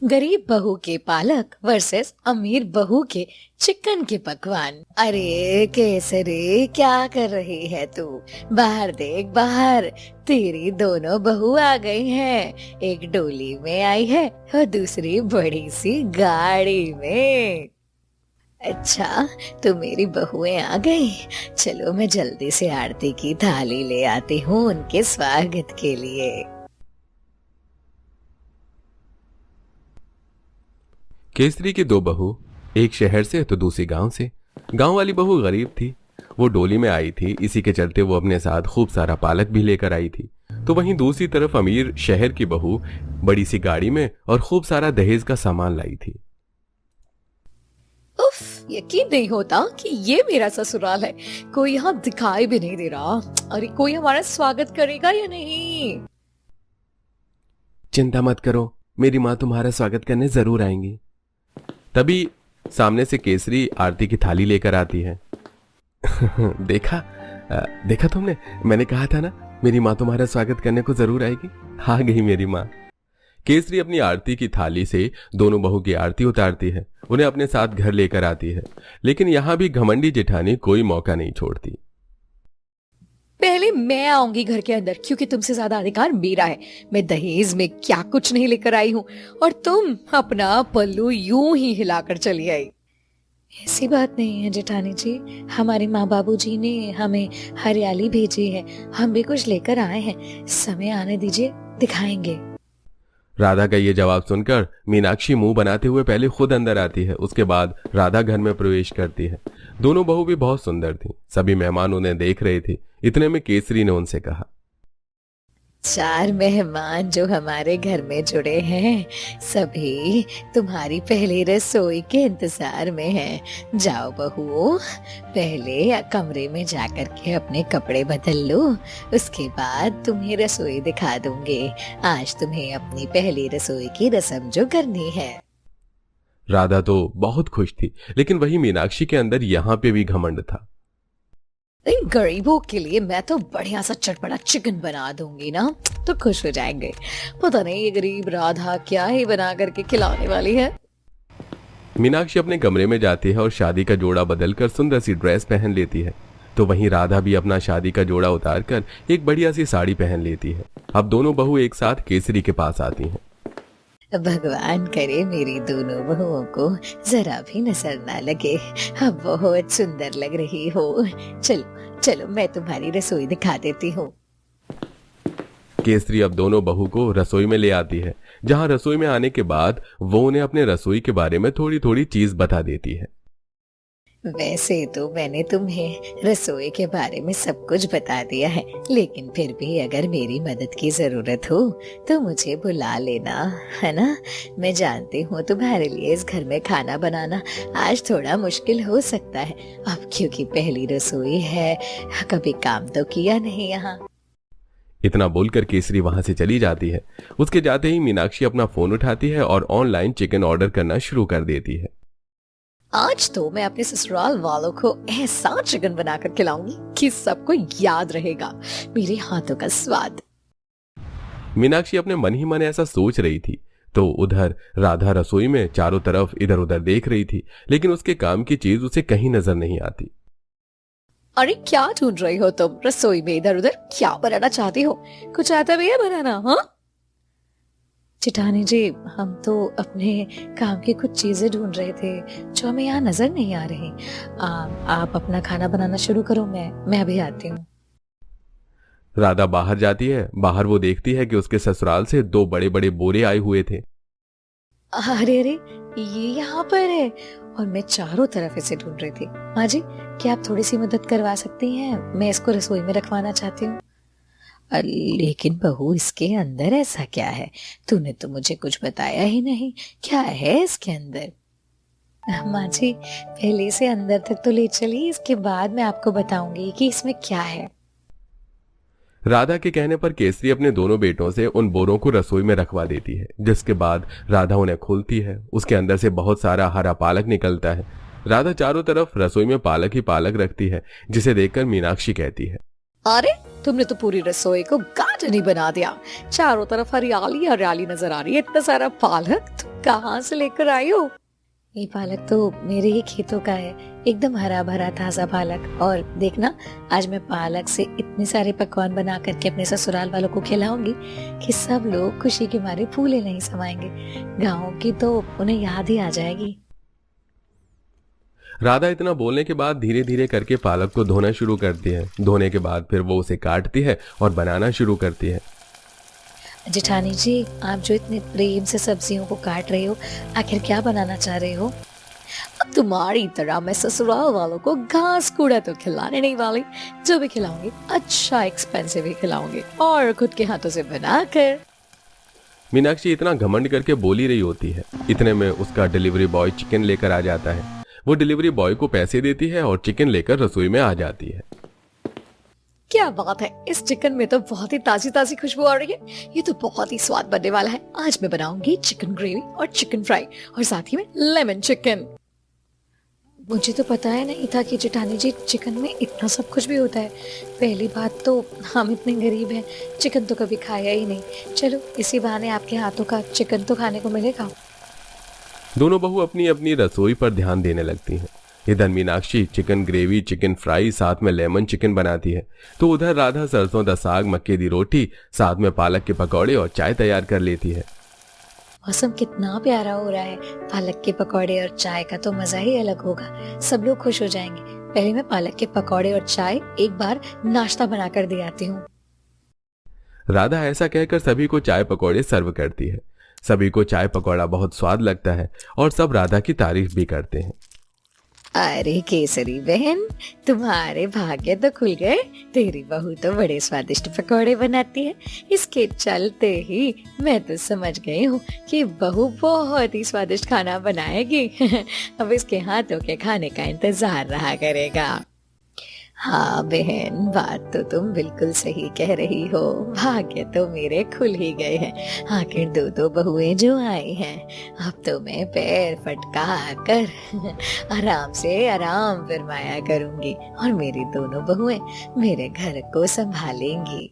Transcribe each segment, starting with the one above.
गरीब बहू के पालक वर्सेस अमीर बहू के चिकन के पकवान। अरे केसरी, क्या कर रही है तू? बाहर देख बाहर, तेरी दोनों बहू आ गई हैं। एक डोली में आई है और दूसरी बड़ी सी गाड़ी में। अच्छा, तो मेरी बहुएं आ गई। चलो मैं जल्दी से आरती की थाली ले आती हूँ उनके स्वागत के लिए। केसरी की दो बहू, एक शहर से तो दूसरी गांव से। गांव वाली बहू गरीब थी, वो डोली में आई थी, इसी के चलते वो अपने साथ खूब सारा पालक भी लेकर आई थी। तो वहीं दूसरी तरफ अमीर शहर की बहू बड़ी सी गाड़ी में और खूब सारा दहेज का सामान लाई थी। उफ, यकीन नहीं होता कि ये मेरा ससुराल है। कोई यहाँ दिखाई भी नहीं दे रहा। अरे कोई हमारा स्वागत करेगा या नहीं? चिंता मत करो, मेरी माँ तुम्हारा स्वागत करने जरूर आएंगी। तभी सामने से केसरी आरती की थाली लेकर आती है। देखा देखा तुमने, मैंने कहा था ना मेरी माँ तुम्हारा स्वागत करने को जरूर आएगी। आ गई मेरी माँ। केसरी अपनी आरती की थाली से दोनों बहू की आरती उतारती है, उन्हें अपने साथ घर लेकर आती है। लेकिन यहां भी घमंडी जेठानी कोई मौका नहीं छोड़ती। पहले मैं आऊंगी घर के अंदर, क्योंकि तुमसे ज्यादा अधिकार मेरा है। मैं दहेज में क्या कुछ नहीं लेकर आई हूँ और तुम अपना पल्लू यूं ही हिलाकर चली आई। ऐसी बात नहीं है जेठानी जी, हमारे माँ बाबू जी ने हमें हरियाली भेजी है, हम भी कुछ लेकर आए हैं। समय आने दीजिए, दिखाएंगे। राधा का ये जवाब सुनकर मीनाक्षी मुंह बनाते हुए पहले खुद अंदर आती है, उसके बाद राधा घर में प्रवेश करती है। दोनों बहू भी बहुत सुंदर थीं। सभी मेहमान उन्हें देख रहे थे। इतने में केसरी ने उनसे कहा, 4 मेहमान जो हमारे घर में जुड़े हैं, सभी तुम्हारी पहली रसोई के इंतजार में हैं। जाओ बहुओं, पहले कमरे में जाकर के अपने कपड़े बदल लो, उसके बाद तुम्हें रसोई दिखा दूंगे। आज तुम्हें अपनी पहली रसोई की रस्म जो करनी है। राधा तो बहुत खुश थी, लेकिन वही मीनाक्षी के अंदर यहाँ पे भी घमंड था। इन गरीबों के लिए मैं तो बढ़िया सा चटपटा चिकन बना दूंगी ना, तो खुश हो जाएंगे। पता नहीं ये गरीब राधा क्या ही बना करके खिलाने वाली है। मीनाक्षी अपने कमरे में जाती है और शादी का जोड़ा बदलकर सुंदर सी ड्रेस पहन लेती है। तो वहीं राधा भी अपना शादी का जोड़ा उतारकर एक बढ़िया सी साड़ी पहन लेती है। अब दोनों बहू एक साथ केसरी के पास आती हैं। भगवान करे मेरी दोनों बहुओं को जरा भी नजर ना लगे। अब बहुत सुंदर लग रही हो। चलो चलो, मैं तुम्हारी रसोई दिखा देती हूँ। केसरी अब दोनों बहू को रसोई में ले आती है, जहां रसोई में आने के बाद वो उन्हें अपने रसोई के बारे में थोड़ी थोड़ी चीज बता देती है। वैसे तो मैंने तुम्हें रसोई के बारे में सब कुछ बता दिया है, लेकिन फिर भी अगर मेरी मदद की जरूरत हो तो मुझे बुला लेना, है ना? मैं जानती हूँ तुम्हारे लिए इस घर में खाना बनाना आज थोड़ा मुश्किल हो सकता है, अब क्योंकि पहली रसोई है, कभी काम तो किया नहीं यहाँ। इतना बोलकर केसरी वहां से चली जाती है। उसके जाते ही मीनाक्षी अपना फोन उठाती है और ऑनलाइन चिकन ऑर्डर करना शुरू कर देती है। आज तो मैं अपने ससुराल वालों को ऐसा चिकन बनाकर खिलाऊंगी कि सबको याद रहेगा मेरे हाथों का स्वाद। मीनाक्षी अपने मन ही मन ऐसा सोच रही थी, तो उधर राधा रसोई में चारों तरफ इधर उधर देख रही थी, लेकिन उसके काम की चीज उसे कहीं नजर नहीं आती। अरे क्या ढूंढ रही हो तुम रसोई में? इधर उधर क्या बनाना चाहती हो? कुछ आता भी है बनाना? हाँ चिठानी जी, हम तो अपने काम की कुछ चीजें ढूंढ रहे थे जो हमें यहाँ नजर नहीं आ रही। आप अपना खाना बनाना शुरू करो, मैं अभी आती हूँ। राधा बाहर जाती है। बाहर वो देखती है कि उसके ससुराल से 2 बड़े बड़े बोरे आए हुए थे। अरे अरे, ये यहाँ पर है और मैं चारों तरफ इसे ढूंढ रही थी। माँ जी, क्या आप थोड़ी सी मदद करवा सकती हैं? मैं इसको रसोई में रखवाना चाहती हूँ। लेकिन बहू, इसके अंदर ऐसा क्या है? तूने तो मुझे कुछ बताया ही नहीं, क्या है इसके अंदर? माँ जी, पहले से अंदर तक तो ले चलिए, इसके बाद मैं आपको बताऊंगी कि इसमें क्या है। राधा के कहने पर केसरी अपने दोनों बेटों से उन बोरों को रसोई में रखवा देती है, जिसके बाद राधा उन्हें खोलती है। उसके अंदर से बहुत सारा हरा पालक निकलता है। राधा चारों तरफ रसोई में पालक ही पालक रखती है, जिसे देखकर मीनाक्षी कहती है, अरे तुमने तो पूरी रसोई को गार्डन ही बना दिया। चारों तरफ हरियाली हरियाली नजर आ रही है। इतना सारा पालक तुम कहाँ से लेकर आई हो? ये पालक तो मेरे ही खेतों का है, एकदम हरा भरा ताजा पालक। और देखना, आज मैं पालक से इतने सारे पकवान बना करके अपने ससुराल वालों को खिलाऊंगी कि सब लोग खुशी के मारे फूले नहीं समाएंगे। गाँव की तो उन्हें याद ही आ जाएगी। राधा इतना बोलने के बाद धीरे धीरे करके पालक को धोना शुरू करती है। धोने के बाद फिर वो उसे काटती है और बनाना शुरू करती है। जेठानी जी, आप जो इतने प्रेम से सब्जियों को काट रहे हो, आखिर क्या बनाना चाह रहे हो? अब तुम्हारी तरह मैं ससुराल वालों को घास कूड़ा तो खिलाने नहीं वाली। जो भी खिलाऊंगी अच्छा एक्सपेंसिव ही खिलाऊंगी, और खुद के हाथों से बनाकर। मीनाक्षी इतना घमंड करके बोल ही रही होती है। इतने में उसका डिलीवरी बॉय चिकन लेकर आ जाता है। वो डिलीवरी बॉय को पैसे देती है और चिकन लेकर रसोई में आ जाती है। क्या बात है, इस चिकन में तो बहुत ही ताजी ताजी खुशबू आ रही है। ये तो बहुत ही स्वाद बनने वाला है। आज मैं बनाऊंगी चिकन ग्रेवी और चिकन फ्राई, और साथ ही में लेमन चिकन। मुझे तो पता है नहीं था कि जेठानी जी चिकन में इतना सब कुछ भी होता है। पहली बात तो हम इतने गरीब हैं, चिकन तो कभी खाया ही नहीं। चलो इसी बहाने आपके हाथों का चिकन तो खाने को मिलेगा। दोनों बहू अपनी अपनी रसोई पर ध्यान देने लगती हैं। इधर Meenakshi chicken gravy, chicken fry, साथ में लेमन चिकन बनाती है, तो उधर राधा सरसों दा साग, मक्के दी रोटी, साथ में पालक के पकौड़े और चाय तैयार कर लेती है। मौसम कितना प्यारा हो रहा है। पालक के पकौड़े और चाय का तो मजा ही अलग होगा। सब लोग खुश हो जाएंगे। पहले मैं पालक के पकौड़े और चाय एक बार नाश्ता बना कर दे आती हूँ। राधा ऐसा कहकर सभी को चाय पकौड़े सर्व करती है। सभी को चाय पकौड़ा बहुत स्वाद लगता है और सब राधा की तारीफ भी करते हैं। अरे केसरी बहन, तुम्हारे भाग्य तो खुल गए। तेरी बहू तो बड़े स्वादिष्ट पकौड़े बनाती है। इसके चलते ही मैं तो समझ गई हूँ कि बहू बहुत ही स्वादिष्ट खाना बनाएगी। अब इसके हाथों के खाने का इंतजार रहा करेगा। हाँ बहन, बात तो तुम बिल्कुल सही कह रही हो। भाग्य तो मेरे खुल ही गए हैं। आखिर दो दो बहुएं जो आई हैं। अब तो मैं पैर फटका कर आराम से आराम फरमाया करूंगी, और मेरी दोनों बहुएं मेरे घर को संभालेंगी।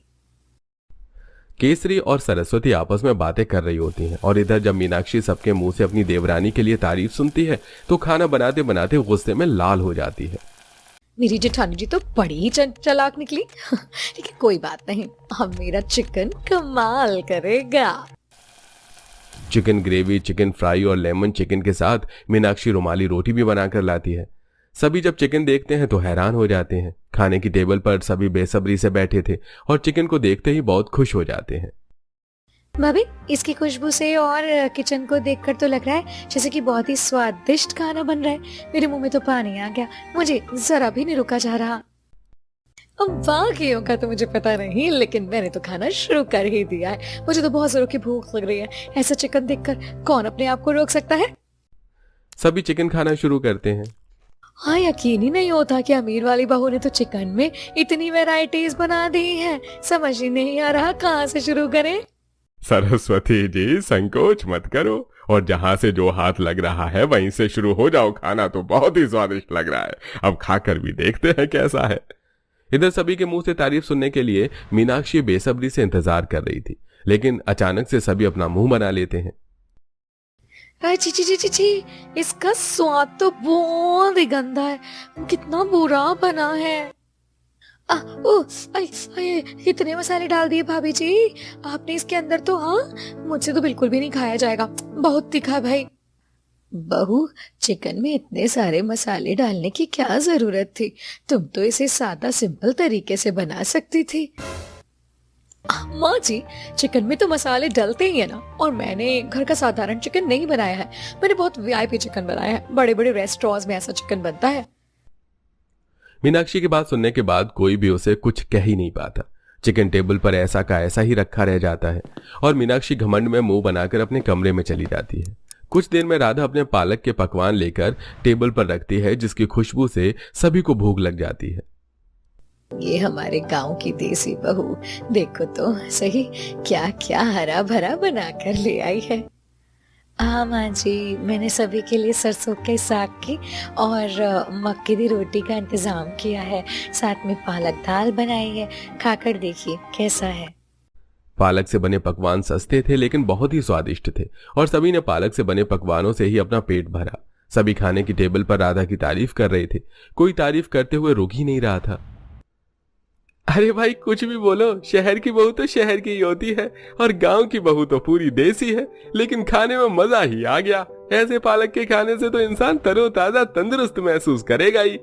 केसरी और सरस्वती आपस में बातें कर रही होती हैं और इधर जब मीनाक्षी सबके मुंह से अपनी देवरानी के लिए तारीफ सुनती है तो खाना बनाते बनाते गुस्से में लाल हो जाती है। मेरी जेठानी जी तो बड़ी ही चालाक निकली। लेकिन कोई बात नहीं, अब मेरा चिकन कमाल करेगा। चिकन ग्रेवी, चिकन फ्राई और लेमन चिकन के साथ मीनाक्षी रुमाली रोटी भी बनाकर लाती है। सभी जब चिकन देखते हैं तो हैरान हो जाते हैं। खाने की टेबल पर सभी बेसब्री से बैठे थे और चिकन को देखते ही बहुत खुश हो जाते हैं। भाभी, इसकी खुशबू से और किचन को देखकर तो लग रहा है जैसे कि बहुत ही स्वादिष्ट खाना बन रहा है। मेरे मुंह में तो पानी आ गया। मुझे जरा भी नहीं रुका जा रहा। अब बाकियों का तो मुझे पता नहीं, लेकिन मैंने तो खाना शुरू कर ही दिया है। मुझे तो बहुत जोरों की भूख लग रही है। ऐसा चिकन देखकर कौन अपने आप को रोक सकता है? सभी चिकन खाना शुरू करते हैं। हाँ, यकीन ही नहीं होता कि अमीर वाली बहू ने तो चिकन में इतनी वैरायटीज बना दी है। समझ ही नहीं आ रहा कहाँ से शुरू करें। सरस्वती जी, संकोच मत करो और जहां से जो हाथ लग रहा है वहीं से शुरू हो जाओ। खाना तो बहुत ही स्वादिष्ट लग रहा है। अब खाकर भी देखते हैं कैसा है। इधर सभी के मुंह से तारीफ सुनने के लिए मीनाक्षी बेसब्री से इंतजार कर रही थी, लेकिन अचानक से सभी अपना मुंह बना लेते हैं। ची ची ची ची ची, इसका स्वाद तो बहुत ही गंदा है। कितना बुरा बना है। इतने मसाले डाल दिए भाभी जी आपने इसके अंदर तो। हाँ, मुझसे तो बिल्कुल भी नहीं खाया जाएगा। बहुत तीखा है भाई। बहू, चिकन में इतने सारे मसाले डालने की क्या जरूरत थी? तुम तो इसे सादा सिंपल तरीके से बना सकती थी। माँ जी, चिकन में तो मसाले डलते ही है ना। और मैंने घर का साधारण चिकन नहीं बनाया है। मैंने बहुत वीआईपी चिकन बनाया है। बड़े बड़े रेस्टोरेंट्स में ऐसा चिकन बनता है। मीनाक्षी की बात सुनने के बाद कोई भी उसे कुछ कह ही नहीं पाता। चिकन टेबल पर ऐसा का ऐसा ही रखा रह जाता है और मीनाक्षी घमंड में मुंह बनाकर अपने कमरे में चली जाती है। कुछ देर में राधा अपने पालक के पकवान लेकर टेबल पर रखती है, जिसकी खुशबू से सभी को भूख लग जाती है। ये हमारे गांव की देसी बहू, देखो तो सही क्या क्या हरा भरा बना कर ले आई है। हाँ माँ जी, मैंने सभी के लिए सरसों के साग की और मक्के की रोटी का इंतजाम किया है। साथ में पालक दाल बनाई है। खाकर देखिए कैसा है। पालक से बने पकवान सस्ते थे लेकिन बहुत ही स्वादिष्ट थे और सभी ने पालक से बने पकवानों से ही अपना पेट भरा। सभी खाने की टेबल पर राधा की तारीफ कर रहे थे। कोई तारीफ करते हुए रुक ही नहीं रहा था। अरे भाई कुछ भी बोलो, शहर की बहू तो शहर की ही होती है और गांव की बहू तो पूरी देसी है, लेकिन खाने में मजा ही आ गया। ऐसे पालक के खाने से तो इंसान तरोताजा तंदुरुस्त महसूस करेगा ही।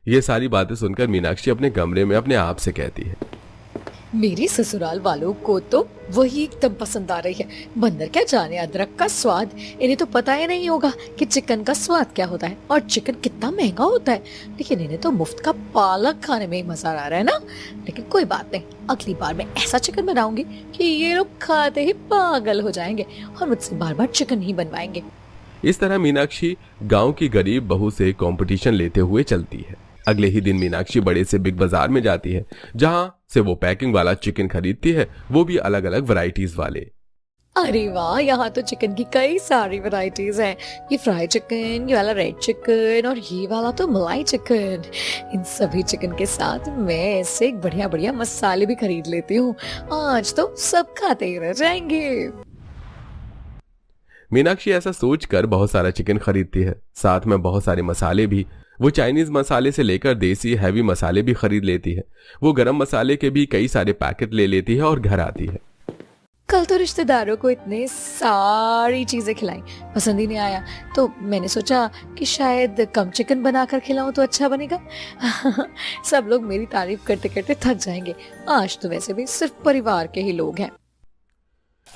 ये सारी बातें सुनकर मीनाक्षी अपने कमरे में अपने आप से कहती है, मेरी ससुराल वालों को तो वही एकदम पसंद आ रही है। बंदर क्या जाने अदरक का स्वाद। इन्हें तो पता ही नहीं होगा कि चिकन का स्वाद क्या होता है और चिकन कितना महंगा होता है। लेकिन इन्हें तो मुफ्त का पालक खाने में ही मजा आ रहा है ना। लेकिन कोई बात नहीं, अगली बार मैं ऐसा चिकन बनाऊंगी कि ये लोग खाते ही पागल हो जाएंगे और मुझसे बार बार चिकन ही बनवाएंगे। इस तरह मीनाक्षी गांव की गरीब बहू से कंपटीशन लेते हुए चलती है। अगले ही दिन मीनाक्षी बड़े से बिग बाजार में जाती है, जहां से वो पैकिंग वाला चिकन खरीदती है, वो भी अलग अलग वैरायटीज वाले। अरे वाह, यहाँ तो चिकन की कई सारी वैरायटीज हैं। ये फ्राई चिकन, ये वाला रेड चिकन और ये वाला तो मलाई चिकन। इन सभी चिकन के साथ मैं इससे एक बढ़िया बढ़िया मसाले भी खरीद लेती हूँ। आज तो सब खाते ही रह जाएंगे। मीनाक्षी ऐसा सोचकर बहुत सारा चिकन खरीदती है, साथ में बहुत सारे मसाले भी। वो चाइनीज मसाले से लेकर देसी हैवी मसाले भी खरीद लेती है। वो गरम मसाले के भी कई सारे पैकेट ले लेती है और घर आती है। कल तो रिश्तेदारों को इतने सारी चीजें खिलाई, पसंद ही नहीं आया। तो मैंने सोचा कि शायद कम चिकन बनाकर खिलाऊं तो अच्छा बनेगा। सब लोग मेरी तारीफ करते करते थक जाएंगे। आज तो वैसे भी सिर्फ परिवार के ही लोग हैं।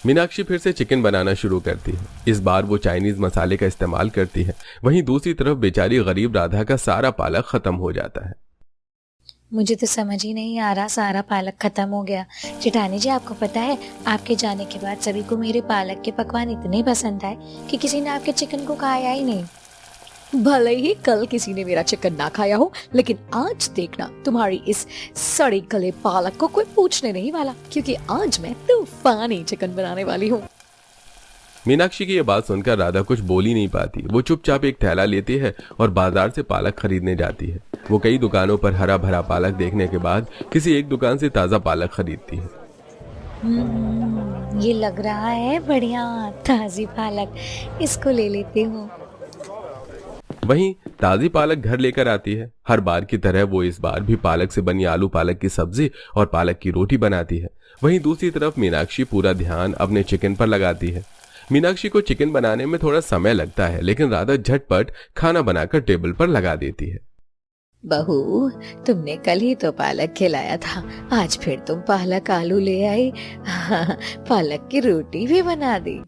मीनाक्षी फिर से चिकन बनाना शुरू करती है। इस बार वो चाइनीज मसाले का इस्तेमाल करती है। वहीं दूसरी तरफ बेचारी गरीब राधा का सारा पालक खत्म हो जाता है। मुझे तो समझ ही नहीं आ रहा, सारा पालक खत्म हो गया। जेठानी जी, आपको पता है आपके जाने के बाद सभी को मेरे पालक के पकवान इतने पसंद आए कि किसी ने आपके चिकन को खाया ही नहीं। भले ही कल किसी ने मेरा चिकन ना खाया हो, लेकिन आज देखना तुम्हारी इस सड़ी गले पालक को कोई पूछने नहीं वाला, क्योंकि आज मैं तूफानी चिकन बनाने वाली हूँ। मीनाक्षी की यह बात सुनकर राधा कुछ बोल ही नहीं पाती। वो चुपचाप एक थैला लेती है और बाजार से पालक खरीदने जाती है। वो कई दुकानों पर हरा भरा पालक देखने के बाद किसी एक दुकान से ताजा पालक खरीदती है। ये लग रहा है बढ़िया ताजी पालक, इसको ले लेती हूँ। वहीं ताजी पालक घर लेकर आती है। हर बार की तरह वो इस बार भी पालक से बनी आलू पालक की सब्जी और पालक की रोटी बनाती है। वहीं दूसरी तरफ मीनाक्षी पूरा ध्यान अपने चिकन पर लगाती है। मीनाक्षी को चिकन बनाने में थोड़ा समय लगता है, लेकिन राधा झटपट खाना बनाकर टेबल पर लगा देती है। बहू, तुमने कल ही तो पालक खिलाया था, आज फिर तुम पालक आलू ले आई। पालक की रोटी भी बना दी।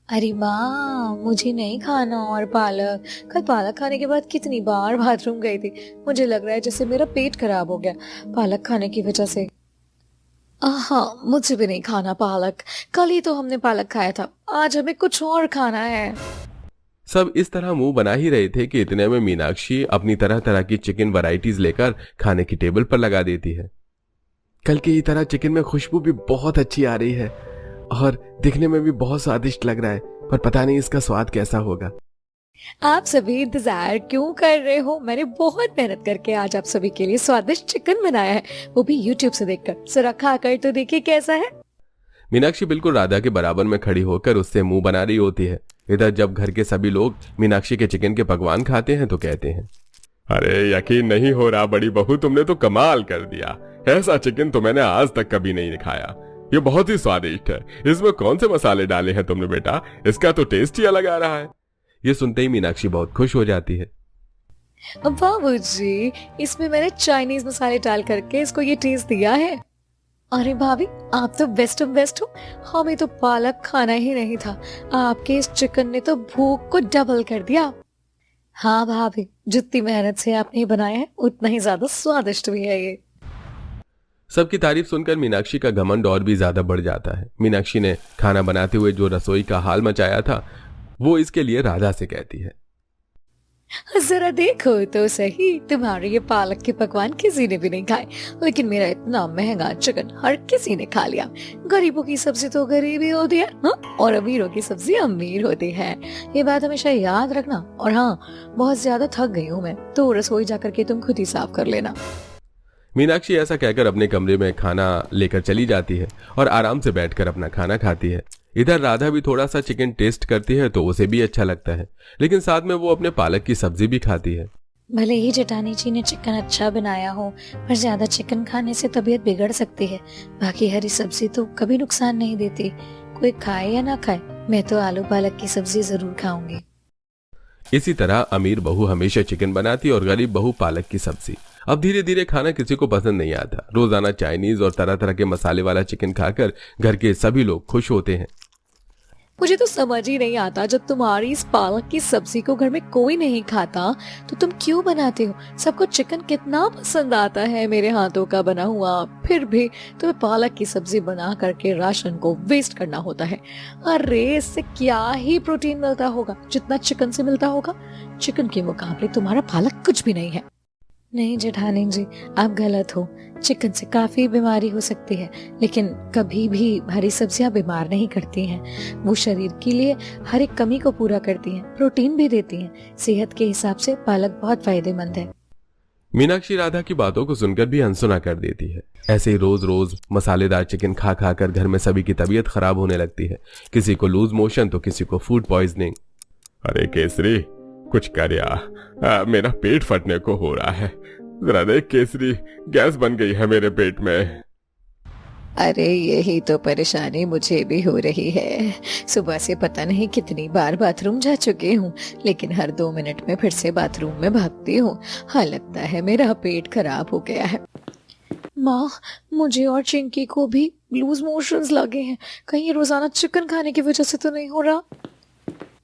अरे माँ, मुझे नहीं खाना और पालक। कल पालक खाने के बाद कितनी बार बाथरूम गई थी। मुझे लग रहा है जैसे मेरा पेट खराब हो गया पालक खाने की वजह से। हाँ, मुझे भी नहीं खाना पालक। कल ही तो हमने पालक खाया था, आज हमें कुछ और खाना है। सब इस तरह मुंह बना ही रहे थे कि इतने में मीनाक्षी अपनी तरह तरह की चिकन वैरायटीज लेकर खाने की टेबल पर लगा देती है। कल की तरह चिकन में खुशबू भी बहुत अच्छी आ रही है और दिखने में भी बहुत स्वादिष्ट लग रहा है, पर पता नहीं इसका स्वाद कैसा होगा। आप सभी इंतजार क्यों कर रहे हो? मैंने बहुत मेहनत करके आज आप सभी के लिए स्वादिष्ट चिकन बनाया है, वो भी YouTube से देखकर। जरा खाकर तो देखिए कैसा है। मीनाक्षी बिल्कुल राधा के बराबर में खड़ी होकर उससे मुंह बना रही होती है। इधर जब घर के सभी लोग मीनाक्षी के चिकन के पकवान खाते हैं तो कहते हैं, अरे यकीन नहीं हो रहा बड़ी बहू, तुमने तो कमाल कर दिया। ऐसा चिकन तो मैंने आज तक कभी नहीं खाया। ये बहुत ही स्वादिष्ट है। इसमें कौन से मसाले डाले हैं तुमने बेटा? इसका तो टेस्ट ही अलग आ रहा है। ये सुनते ही मीनाक्षी बहुत खुश हो जाती है। बाबूजी, इसमें मैंने चाइनीज मसाले डाल करके इसको ये टेस्ट दिया है। अरे भाभी, आप तो बेस्ट ऑफ बेस्ट हो। हमें तो पालक खाना ही नहीं था, आपके इस चिकन ने तो भूख को डबल कर दिया। हाँ भाभी, जितनी मेहनत से आपने बनाया है उतना ही ज्यादा स्वादिष्ट भी है ये। सबकी तारीफ सुनकर मीनाक्षी का घमंड और भी ज्यादा बढ़ जाता है। मीनाक्षी ने खाना बनाते हुए जो रसोई का हाल मचाया था, वो इसके लिए राधा से कहती है, जरा देखो तो सही, तुम्हारे ये पालक के पकवान किसी ने भी नहीं खाए, लेकिन मेरा इतना महंगा चिकन हर किसी ने खा लिया। गरीबों की सब्जी तो गरीबी होती है, हाँ? और अमीरों की सब्जी अमीर होती है। ये बात हमेशा याद रखना। और हाँ, बहुत ज्यादा थक गई हूँ मैं, तो रसोई जाकर के तुम खुद ही साफ कर लेना। मीनाक्षी ऐसा कहकर अपने कमरे में खाना लेकर चली जाती है और आराम से बैठकर अपना खाना खाती है। इधर राधा भी थोड़ा सा चिकन टेस्ट करती है तो उसे भी अच्छा लगता है, लेकिन साथ में वो अपने पालक की सब्जी भी खाती है। भले ही जेठानी जी ने चिकन अच्छा बनाया हो, पर ज्यादा चिकन खाने से तबीयत बिगड़ सकती है। बाकी हरी सब्जी तो कभी नुकसान नहीं देती। कोई खाए या ना खाए, मैं तो आलू पालक की सब्जी जरूर खाऊंगी। इसी तरह अमीर बहू हमेशा चिकन बनाती और गरीब बहू पालक की सब्जी। अब धीरे धीरे खाना किसी को पसंद नहीं आता। रोजाना चाइनीज और तरह तरह के मसाले वाला चिकन खाकर घर के सभी लोग खुश होते हैं। मुझे तो समझ ही नहीं आता, जब तुम्हारी इस पालक की सब्जी को घर में कोई नहीं खाता तो तुम क्यों बनाते हो? सबको चिकन कितना पसंद आता है मेरे हाथों का बना हुआ, फिर भी तुम्हें पालक की सब्जी बना करके राशन को वेस्ट करना होता है। अरे इससे क्या ही प्रोटीन मिलता होगा जितना चिकन से मिलता होगा? चिकन के मुकाबले तुम्हारा पालक कुछ भी नहीं है। नहीं जेठानी जी, आप गलत हो। चिकन से काफी बीमारी हो सकती है, लेकिन कभी भी हरी सब्जियां बीमार नहीं करती हैं। वो शरीर के लिए हर एक कमी को पूरा करती हैं, प्रोटीन भी देती हैं। सेहत के हिसाब से पालक बहुत फायदेमंद है। मीनाक्षी राधा की बातों को सुनकर भी अनसुना कर देती है। ऐसे ही रोज रोज मसालेदार चिकन खा खा कर घर में सभी की तबीयत खराब होने लगती है। किसी को लूज मोशन तो किसी को फूड पॉइजनिंग। अरे केसरी, कुछ कर यार, मेरा पेट फटने को हो रहा है। जरा देख केसरी, गैस बन गई है मेरे पेट में। अरे यही तो परेशानी मुझे भी हो रही है। सुबह से पता नहीं कितनी बार बाथरूम जा चुकी हूँ, लेकिन हर 2 मिनट में फिर से बाथरूम में भागती हूँ। हाँ, लगता है मेरा पेट खराब हो गया है। माँ, मुझे और चिंकी को भी लूज मोशंस लगे हैं। कहीं रोजाना चिकन खाने की वजह से तो नहीं हो रहा?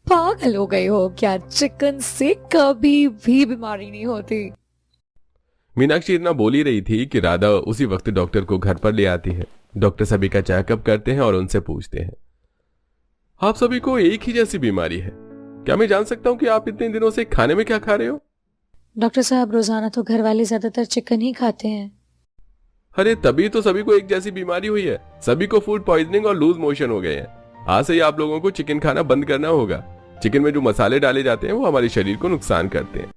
पागल हो गई हो क्या? चिकन से कभी भी बीमारी नहीं होती। मीनाक्षी इतना बोल ही रही थी कि राधा उसी वक्त डॉक्टर को घर पर ले आती है। डॉक्टर सभी का चेकअप करते हैं और उनसे पूछते हैं, आप सभी को एक ही जैसी बीमारी है, क्या मैं जान सकता हूं कि आप इतने दिनों से खाने में क्या खा रहे हो? डॉक्टर साहब, रोजाना तो घर वाले ज्यादातर चिकन ही खाते हैं। अरे तभी तो सभी को एक जैसी बीमारी हुई है। सभी को फूड पॉइजनिंग और लूज मोशन हो गए हैं। आज से ही आप लोगों को चिकन खाना बंद करना होगा। चिकन में जो मसाले डाले जाते हैं वो हमारे शरीर को नुकसान करते हैं।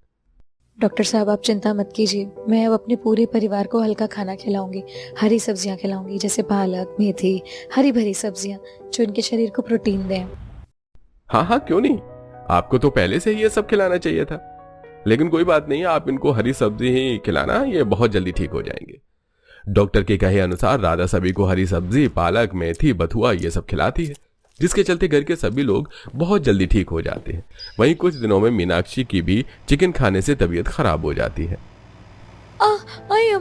डॉक्टर साहब, आप चिंता मत कीजिए, मैं अब अपने पूरे परिवार को हल्का खाना खिलाऊंगी। हरी सब्जियां खिलाऊंगी, जैसे पालक, मेथी, हरी भरी सब्जियां जो इनके शरीर को प्रोटीन दें। हाँ हाँ, क्यों नहीं, आपको तो पहले से ही ये सब खिलाना चाहिए था। लेकिन कोई बात नहीं, आप इनको हरी सब्जी ही खिलाना, ये बहुत जल्दी ठीक हो जाएंगे। डॉक्टर के कहे अनुसार राधा सभी को हरी सब्जी, पालक, मेथी, बथुआ ये सब खिलाती है, जिसके चलते घर के सभी लोग बहुत जल्दी ठीक हो जाते हैं। वहीं कुछ दिनों में मीनाक्षी की भी चिकन खाने से तबीयत खराब हो जाती है।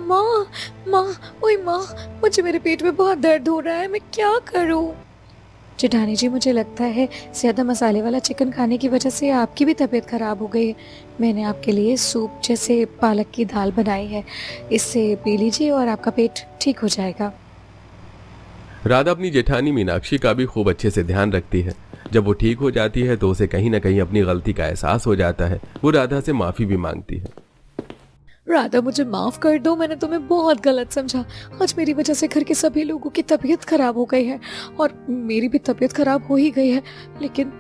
माँ, ओए माँ, मुझे मेरे पेट में बहुत दर्द हो रहा है, मैं क्या करूँ? जेठानी जी, मुझे लगता है ज्यादा मसाले वाला चिकन खाने की वजह से आपकी भी तबीयत खराब हो गई है। मैंने आपके लिए सूप जैसे पालक की दाल बनाई है, इससे पी लीजिए और आपका पेट ठीक हो जाएगा। राधा अपनी जेठानी मीनाक्षी का भी खूब अच्छे से ध्यान रखती है। जब वो ठीक हो जाती है तो उसे कहीं ना कहीं अपनी गलती का एहसास हो जाता है। वो राधा से माफी भी मांगती है। राधा, मुझे माफ कर दो, मैंने तुम्हें बहुत गलत समझा। आज मेरी वजह से घर के सभी लोगों की तबीयत खराब हो गई है और मेरी भी तबीयत खराब हो ही गई है, लेकिन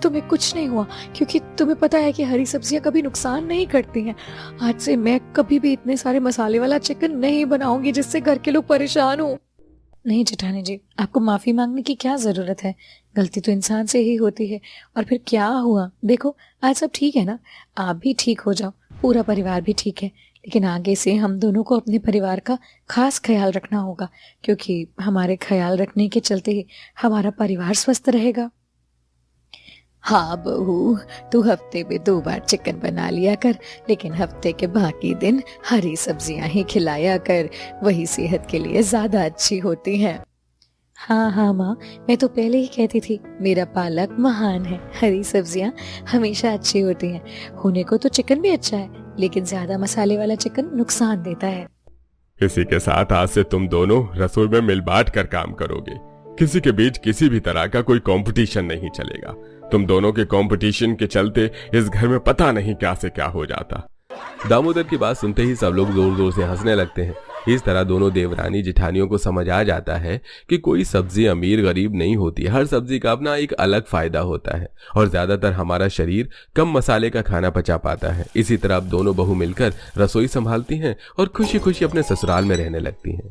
तुम्हें कुछ नहीं हुआ, क्योंकि तुम्हें पता है कि हरी सब्जियां कभी नुकसान नहीं करती हैं। आज से मैं कभी भी इतने सारे मसाले वाला चिकन नहीं बनाऊंगी जिससे घर के लोग परेशान हो। नहीं जेठानी जी, आपको माफी मांगने की क्या जरूरत है? गलती तो इंसान से ही होती है। और फिर क्या हुआ, देखो आज सब ठीक है ना? आप भी ठीक हो जाओ, पूरा परिवार भी ठीक है। लेकिन आगे से हम दोनों को अपने परिवार का खास ख्याल रखना होगा, क्योंकि हमारे ख्याल रखने के चलते ही हमारा परिवार स्वस्थ रहेगा। हाँ बहू, तू हफ्ते में 2 बार चिकन बना लिया कर, लेकिन हफ्ते के बाकी दिन हरी सब्जियां ही खिलाया कर, वही सेहत के लिए ज्यादा अच्छी होती हैं। हाँ माँ, मैं तो पहले ही कहती थी, मेरा पालक महान है, हरी सब्जियां हमेशा अच्छी होती हैं। होने को तो चिकन भी अच्छा है, लेकिन ज्यादा मसाले वाला चिकन नुकसान देता है। इसी के साथ आज से तुम दोनों रसोई में मिल बांट कर काम करोगे। किसी के बीच किसी भी तरह का कोई कंपटीशन नहीं चलेगा। तुम दोनों के कंपटीशन के चलते इस घर में पता नहीं क्या से क्या हो जाता। दामोदर की बात सुनते ही सब लोग जोर जोर से हंसने लगते हैं। इस तरह दोनों देवरानी जेठानियों को समझ आ जाता है कि कोई सब्जी अमीर गरीब नहीं होती, हर सब्जी का अपना एक अलग फायदा होता है और ज्यादातर हमारा शरीर कम मसाले का खाना पचा पाता है। इसी तरह अब दोनों बहू मिलकर रसोई संभालती हैं और खुशी खुशी अपने ससुराल में रहने लगती हैं।